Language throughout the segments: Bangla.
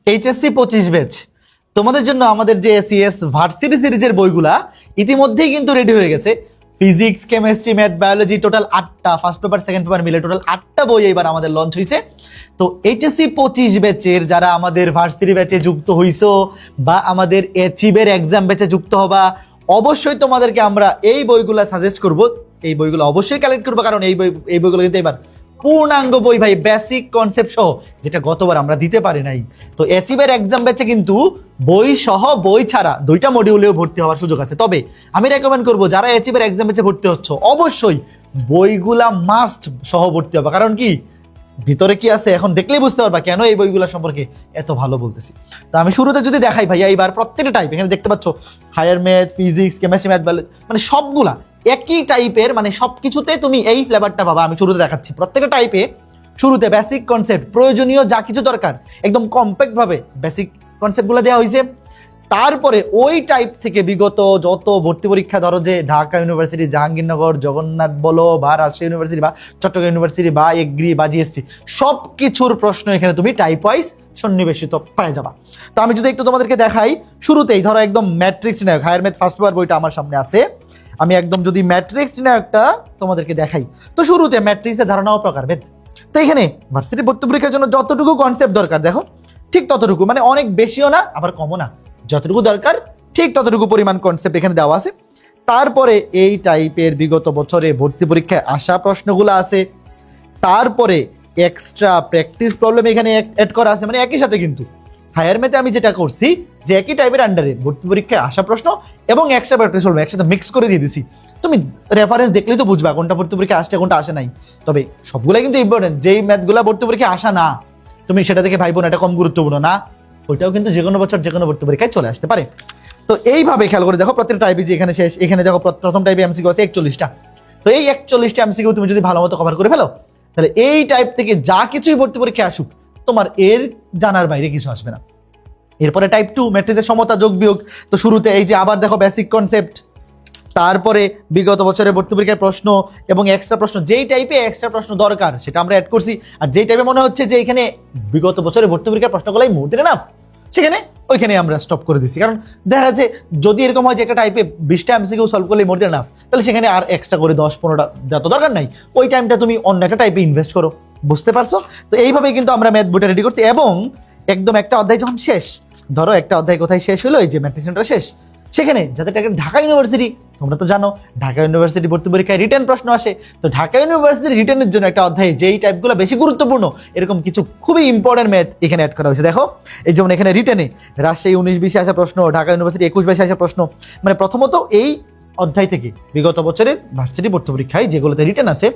এইচএসসি 25 ব্যাচ তোমাদের জন্য আমাদের যে এসিএস ভার্সিটি সিরিজের বইগুলা ইতিমধ্যেই কিন্তু রেডি হয়ে গেছে। Physics, chemistry, math, biology total 8টা, ফার্স্ট পেপার সেকেন্ড পেপার মিলে টোটাল 8টা বই এবার আমাদের লঞ্চ হয়েছে। তো এইচএসসি 25 ব্যাচের যারা আমাদের ভার্সিটি ব্যাচে যুক্ত হইছো বা আমাদের অ্যাচিভের এক্সাম ব্যাচে যুক্ত হবা, অবশ্যই তোমাদেরকে আমরা এই বইগুলা সাজেস্ট করব। এই বইগুলো অবশ্যই কালেক্ট করবো, কারণ এই বইগুলো কিন্তু এবার পূর্ণাঙ্গ বই ভাই, বেসিক কনসেপ্ট সহ, যেটা গতবার আমরা দিতে পারি নাই। তো অ্যাচিভের এক্সাম ব্যাচে কিন্তু বই সহ বই ছাড়া 2টা মডিউলেও ভর্তি হওয়ার সুযোগ আছে। তবে আমি রেকমেন্ড করব যারা অ্যাচিভের এক্সাম ব্যাচে ভর্তি হচ্ছ, অবশ্যই বইগুলা মাস্ট সহ ভর্তি হবে। কারণ কি ভিতরে কি আছে এখন দেখলেই বুঝতে পারবা কেন এই বইগুলা সম্পর্কে এত ভালো বলতেছি। তো আমি শুরুতে যদি দেখাই ভাইয়া, এইবার প্রত্যেকটা টাইপ এখানে দেখতে পাচ্ছ, higher math, physics, chemistry, math, biology, মানে সবগুলা একই টাইপের, মানে সবকিছুতে তুমি এই ফ্লেভারটা পাবা। আমি শুরুতে দেখাচ্ছি প্রত্যেকটা টাইপে। শুরুতে বেসিক কনসেপ্ট, প্রয়োজনীয় যা কিছু দরকার একদম কম্প্যাক্ট ভাবে বেসিক কনসেপ্টগুলো দেওয়া হয়েছে। তারপরে ওই টাইপ থেকে বিগত যত ভর্তি পরীক্ষা, ধরো যে ঢাকা ইউনিভার্সিটি, জাহাঙ্গীরনগর, জগন্নাথ বলো, বা রাজশাহী ইউনিভার্সিটি, বা চট্টগ্রাম ইউনিভার্সিটি, বা এগ্রি, বা জিএসটি, সব কিছুর প্রশ্ন এখানে তুমি টাইপ ওয়াইজ সন্নিবেশিত পেয়ে যাবা। তো আমি যদি একটু তোমাদেরকে দেখাই, শুরুতেই ধরো একদম ম্যাট্রিক্স নির্ণায়ক, হায়ার ম্যাথ ফার্স্ট পেপার বইটা আমার সামনে আছে। আমি একদম যদি ম্যাট্রিক্স নির্ণায়কটা তোমাদেরকে দেখাই, তো শুরুতে ম্যাট্রিক্সের ধারণা ও প্রকারভেদ। তো এখানে ভার্সিটি ভর্তি পরীক্ষার জন্য যতটুকু কনসেপ্ট দরকার, দেখো ঠিক ততটুকু, মানে অনেক বেশিও না আবার কমও না, যতটুকু দরকার ঠিক ততটুকু পরিমাণ কনসেপ্ট এখানে দেওয়া আছে। তারপরে এই টাইপের বিগত বছরে ভর্তি পরীক্ষায় আসা প্রশ্নগুলো আছে। তারপরে এক্সট্রা প্র্যাকটিস প্রবলেম এখানে অ্যাড করা আছে, মানে একই সাথে কিন্তু হায়ার ম্যাথে আমি যেটা করছি যে একই টাইপের আন্ডারে ভর্তি পরীক্ষায় আসা প্রশ্ন এবং এক্সট্রা প্র্যাকটিস প্রবলেম একসাথে মিক্স করে দিয়ে দিছি। তুমি রেফারেন্স দেখলেই তো বুঝবা কোনটা ভর্তি পরীক্ষা আসছে, কোনটা আসে নাই। তবে সবগুলাই কিন্তু ইম্পর্টেন্ট। যেই ম্যাথগুলা ভর্তি পরীক্ষায় আসা না, তুমি সেটা থেকে ভাইবো না এটা কম গুরুত্বপূর্ণ না, ওইটাও কিন্তু যে কোনো বছর যে কোনো ভর্তি পরীক্ষায় চলে আসতে পারে। তো এইভাবে খেয়াল করে দেখো প্রত্যেকটা টাইপে যে এখানে শেষ, এখানে দেখো প্রথম টাইপে এমসিকিউ আছে 41টা। তো এই 41টা এমসিকিউ তুমি যদি ভালো মতো কভার করে ফেলো, তাহলে এই টাইপ থেকে যা কিছুই ভর্তি পরীক্ষায় আসুক, তোমার এর জানার বাইরে কিছু আসবে না। এরপরে টাইপ 2 ম্যাট্রিক্সের সমতা, যোগ বিয়োগ। তো শুরুতে এই যে আবার দেখো বেসিক কনসেপ্ট, তারপরে বিগত বছরের ভর্তি পরীক্ষার প্রশ্ন এবং এক্সট্রা প্রশ্ন, যেই টাইপে এক্সট্রা প্রশ্ন দরকার সেটা আমরা অ্যাড করছি। আর যেই টাইপে মনে হচ্ছে যে এখানে বিগত বছরের ভর্তি পরীক্ষার প্রশ্নগুলাই মোটের না, সেখানে ওইখানে আমরা স্টপ করে দিচ্ছি। কারণ দেখা যাচ্ছে যদি এরকম হয় যে একটা টাইপে 20টা এমসিকিউ সলভ করলে মোটের না, তাহলে সেখানে আর এক্সট্রা করে 10-15টা যত দরকার নাই, ওই টাইমটা তুমি অন্য একটা টাইপে ইনভেস্ট করো। বুঝতে পারছো? তো এইভাবেই কিন্তু আমরা ম্যাথ বইটা রেডি করছি। এবং একদম একটা অধ্যায় যখন শেষ, ধরো একটা অধ্যায় কোথায় শেষ হলো, এই যে ম্যাট্রিক্সটা শেষ, সেখানে যাদের ঢাকা ইউনিভার্সিটি, তোমরা তো জানো ঢাকা ইউনিভার্সিটি ভর্তি পরীক্ষায় রিটেন প্রশ্ন আসে। তো ঢাকা ইউনিভার্সিটি রিটেনের জন্য একটা অধ্যায়ে যেই টাইপগুলো বেশি গুরুত্বপূর্ণ, এরকম কিছু খুবই ইম্পর্টেন্ট ম্যাথ এখানে অ্যাড করা হয়েছে। দেখো এই যেমন এখানে রিটেনে রাজশাহী 19-20 আসা প্রশ্ন, ঢাকা ইউনিভার্সিটি 21-22 আসা প্রশ্ন। মানে প্রথমত এই অধ্যায় থেকে বিগত বছরের ভার্সিটি ভর্তি পরীক্ষায় যেগুলোতে রিটেন আছে,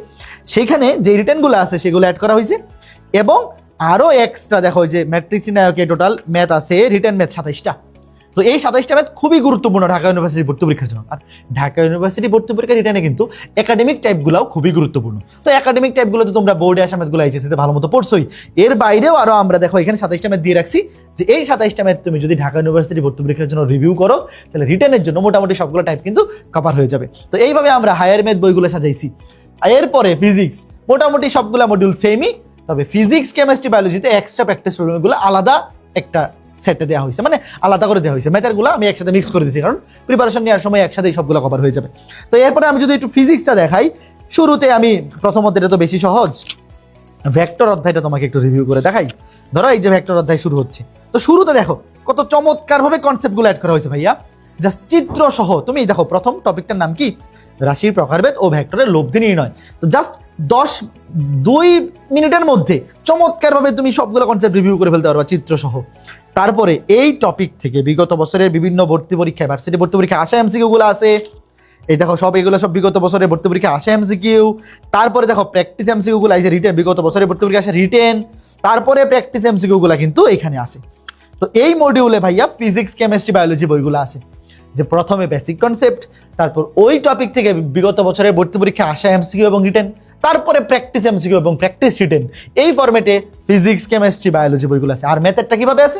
সেখানে যে রিটেনগুলো আছে সেগুলো অ্যাড করা হয়েছে। এবং আরো এক্সট্রা দেখো যে ম্যাট্রিক্স নির্ণায়কে টোটাল ম্যাথ আছে, রিটেন ম্যাথ 27টা। তো এই 27টা ম্যাথ খুবই গুরুত্বপূর্ণ ঢাকা ইউনিভার্সিটি ভর্তি পরীক্ষার জন্য। আর ঢাকা ইউনিভার্সিটি ভর্তি পরীক্ষা রিটেনে কিন্তু একাডেমিক টাইপগুলোও খুবই গুরুত্বপূর্ণ। তো একাডেমিক টাইপগুলো তো তোমরা বোর্ডে আসা ম্যাথগুলো এইচএসসিতে ভালো মতো পড়ছোই। এর বাইরেও আরো আমরা দেখো এখানে 27টা ম্যাথ দিয়ে রাখছি, যে এই 27টা ম্যাথ তুমি যদি ঢাকা ইউনিভার্সিটি ভর্তি পরীক্ষার জন্য রিভিউ করো, তাহলে রিটেনের জন্য মোটামুটি সবগুলো টাইপ কিন্তু কভার হয়ে যাবে। তো এইভাবে আমরা হায়ার ম্যাথ বইগুলো সাজাইছি। এরপরে ফিজিক্স মোটামুটি সবগুলো মডিউল সেমই, তবে ফিজিক্স, কেমিস্ট্রি, বায়োলজিতে এক্সট্রা প্র্যাকটিস প্রবলেমগুলো আলাদা একটা সেটে দেওয়া হয়েছে, মানে আলাদা করে দেওয়া হয়েছে। ম্যাথেরগুলো আমি একসাথে মিক্স করে দিচ্ছি, কারণ প্রিপারেশন নেওয়ার সময় একসাথেই সবগুলো কভার হয়ে যাবে। তো এরপরে আমি যদি একটু ফিজিক্সটা দেখাই, শুরুতে আমি প্রথমত, এটা তো বেশি সহজ, ভেক্টর অধ্যায়টা তোমাকে একটু রিভিউ করে দেখাই। ধরো এই যে ভেক্টর অধ্যায় শুরু হচ্ছে, তো শুরুতে দেখো কত চমৎকার ভাবে কনসেপ্টগুলো অ্যাড করা হয়েছে ভাইয়া, জাস্ট চিত্র সহ। তুমি দেখো প্রথম টপিকটার নাম কি, রাশির প্রকারভেদ ও ভেক্টরের লব্ধি নির্ণয়। তো জাস্ট 2 মিনিটের মধ্যে চমৎকার ভাবে তুমি সবগুলো কনসেপ্ট রিভিউ করে ফেলতে পারবা চিত্র সহ। তারপরে এই টপিক থেকে বিগত বছরের বিভিন্ন ভর্তি পরীক্ষায়, ভার্সিটি ভর্তি পরীক্ষায় আসা এমসিকিউ গুলো আছে। এই দেখো এগুলো সব বিগত বছরের ভর্তি পরীক্ষায় আসা এমসিকিউ। তারপরে দেখো প্র্যাকটিস এমসিকিউ গুলো আছে, রিটেন বিগত বছরের ভর্তি পরীক্ষায় আসা রিটেন। তারপরে প্র্যাকটিস এমসিকিউ গুলো কিন্তু এখানে আছে। তো এই মডিউলে ভাইয়া ফিজিক্স, কেমিস্ট্রি, বায়োলজি বইগুলো আছে, যে প্রথমে বেসিক কনসেপ্ট, তারপর ওই টপিক থেকে বিগত বছরের ভর্তি পরীক্ষায় আসা এমসিকিউ এবং রিটেন, তারপরে প্র্যাকটিস এমসিকিউ এবং প্র্যাকটিস রিটেন। এই ফরম্যাটে ফিজিক্স, কেমিস্ট্রি, বায়োলজি বইগুলো আছে। আর ম্যাথেরটা কিভাবে আছে,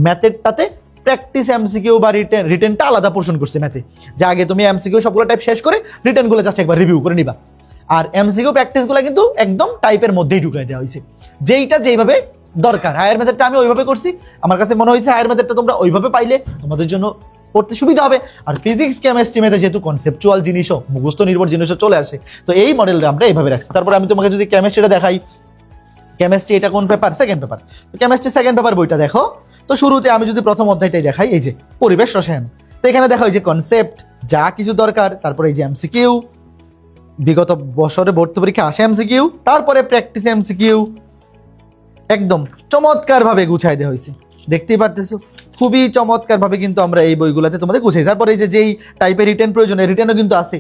ম্যাথেরটাতে প্র্যাকটিস এমসিকিউ বা রিটেনটা আলাদা পোর্শন করছে ম্যাথে, যে আগে তুমি এমসিকিউ সবগুলো টাইপ শেষ করে রিটেনগুলো জাস্ট একবার রিভিউ করে নিবা। আর এমসিকিউ প্র্যাকটিসগুলো কিন্তু একদম টাইপের মধ্যেই ঢুকাই দেওয়া হয়েছে, যেইটা যেইভাবে দরকার। হায়ার মেথডটা আমি ওইভাবে করছি, আমার কাছে মনে হয়েছে হায়ার মেথডটা তোমরা ওইভাবে পাইলে তোমাদের জন্য পড়তে সুবিধা হবে। আর ফিজিক্স কেমিস্ট্রি মেথে যেহেতু কনসেপচুয়াল জিনিসও মুখস্থ নির্ভর জিনিসও চলে আসে, তো এই মডেলটা আমরা এইভাবে রাখছি। তারপরে আমি তোমাকে যদি কেমিস্ট্রিটা দেখাই, কেমিস্ট্রি এটা কোন পেপার? Second paper. তো কেমিস্ট্রি সেকেন্ড পেপার বইটা দেখো। তো শুরুতে আমি যদি প্রথম অধ্যায়টাই দেখাই, এই যে পরিবেশ রসায়ন, তো এখানে দেখো এই যে কনসেপ্ট যা কিছু দরকার, তারপরে এই যে এমসিকিউ, বিগত বছরে ভর্তি পরীক্ষা আসে এমসিকিউ, তারপরে প্র্যাকটিস এমসিকিউ, একদম চমৎকার ভাবে গুছাই দেওয়া হয়েছে। দেখতেই পারতেছো খুবই চমৎকার ভাবে কিন্তু আমরা এই বইগুলোতে তোমাদের গুছাই। তারপরে এই যে যেই টাইপের রিটেন প্রয়োজন, রিটেনও কিন্তু আছে,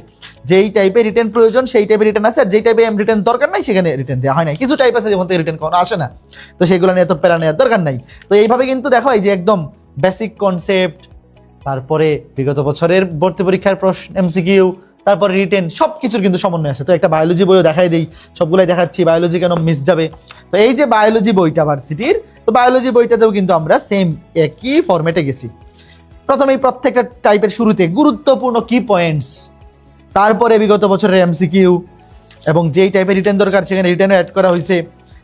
যেই টাইপের রিটেন প্রয়োজন সেই টাইপের রিটেন আছে, আর যেই টাইপের রিটেন দরকার নাই সেখানে রিটেন দেওয়া হয় না। কিছু টাইপ আছে যেমন রিটেন কখনো আসে না, তো সেগুলো নিয়ে তো প্যারা নেওয়ার দরকার নাই। তো এইভাবে কিন্তু দেখো এই যে একদম বেসিক কনসেপ্ট, তারপরে বিগত বছরের ভর্তি পরীক্ষার প্রশ্ন এমসিকিউ, তারপরে রিটেন, সবকিছুর কিন্তু সমন্বয় আছে। তো একটা বায়োলজি বইও দেখাই দিই, সবগুলাই দেখাচ্ছি, বায়োলজি কেন মিস যাবে। তো এই যে বায়োলজি বইটা ভার্সিটির, তো বায়োলজি বইটাতেও কিন্তু আমরা সেম একই ফরম্যাটে গেছি। প্রথমেই প্রত্যেকটা টাইপের শুরুতে গুরুত্বপূর্ণ কি পয়েন্টস, তারপরে বিগত বছরের এমসিকিউ, এবং যেই টাইপের রিটেন দরকার সেখানে রিটেন অ্যাড করা হয়েছে।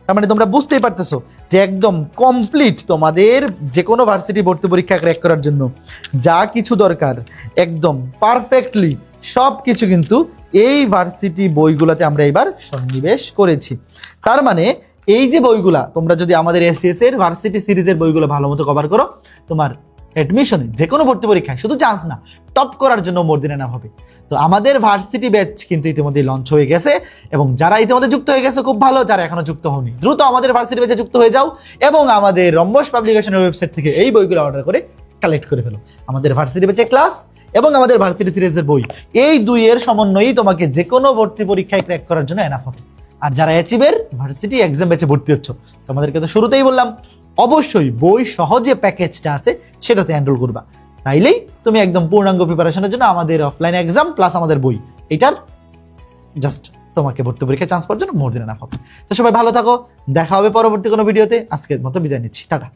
তার মানে তোমরা বুঝতেই পারতেছো যে একদম কমপ্লিট তোমাদের যে কোনো ভার্সিটি ভর্তি পরীক্ষা ক্র্যাক করার জন্য যা কিছু দরকার একদম পারফেক্টলি সব কিছু কিন্তু এই ভার্সিটি বইগুলোতে আমরা এবার সন্নিবেশ করেছি। তার মানে এই যে বইগুলা তোমরা যদি আমাদের এসএস এর ভার্সিটি সিরিজের বইগুলো ভালো মতো কভার করো, তোমার অ্যাডমিশনে যে কোনো ভর্তি পরীক্ষায় শুধু চান্স না, টপ করার জন্য মোর দিন এনাফ হবে। তো আমাদের ভার্সিটি ব্যাচ কিন্তু ইতিমধ্যে লঞ্চ হয়ে গেছে, এবং যারা ইতিমধ্যে যুক্ত হয়ে গেছে খুব ভালো, যারা এখনো যুক্ত হওনি দ্রুত আমাদের ভার্সিটি ব্যাচে যুক্ত হয়ে যাও, এবং আমাদের রম্বস পাবলিকেশনের ওয়েবসাইট থেকে এই বইগুলো অর্ডার করে কালেক্ট করে ফেলো। আমাদের ভার্সিটি ব্যাচে ক্লাস এবং আমাদের ভার্সিটি সিরিজের বই, এই দুইয়ের সমন্বয়ই তোমাকে যে কোনো ভর্তি পরীক্ষায় ক্র্যাক করার জন্য এনাফ হবে। আর যারা অ্যাচিভের ভার্সিটি এক্সাম ব্যাচে ভর্তি হচ্ছ, তোমাদেরকে তো শুরুতেই বললাম অবশ্যই বই সহজে প্যাকেজটা আছে সেটাতে এনরোল করবা, তাইলেই তুমি একদম পূর্ণাঙ্গ প্রিপারেশনের জন্য আমাদের অফলাইন এক্সাম প্লাস আমাদের বই, এটার জাস্ট তোমাকে ভর্তি পরীক্ষায় চান্স পাওয়ার জন্য মোর দিন এনাফ হবে। তো সবাই ভালো থাকো, দেখা হবে পরবর্তী কোনো ভিডিওতে। আজকের মতো বিদায় নিচ্ছি, টাটা।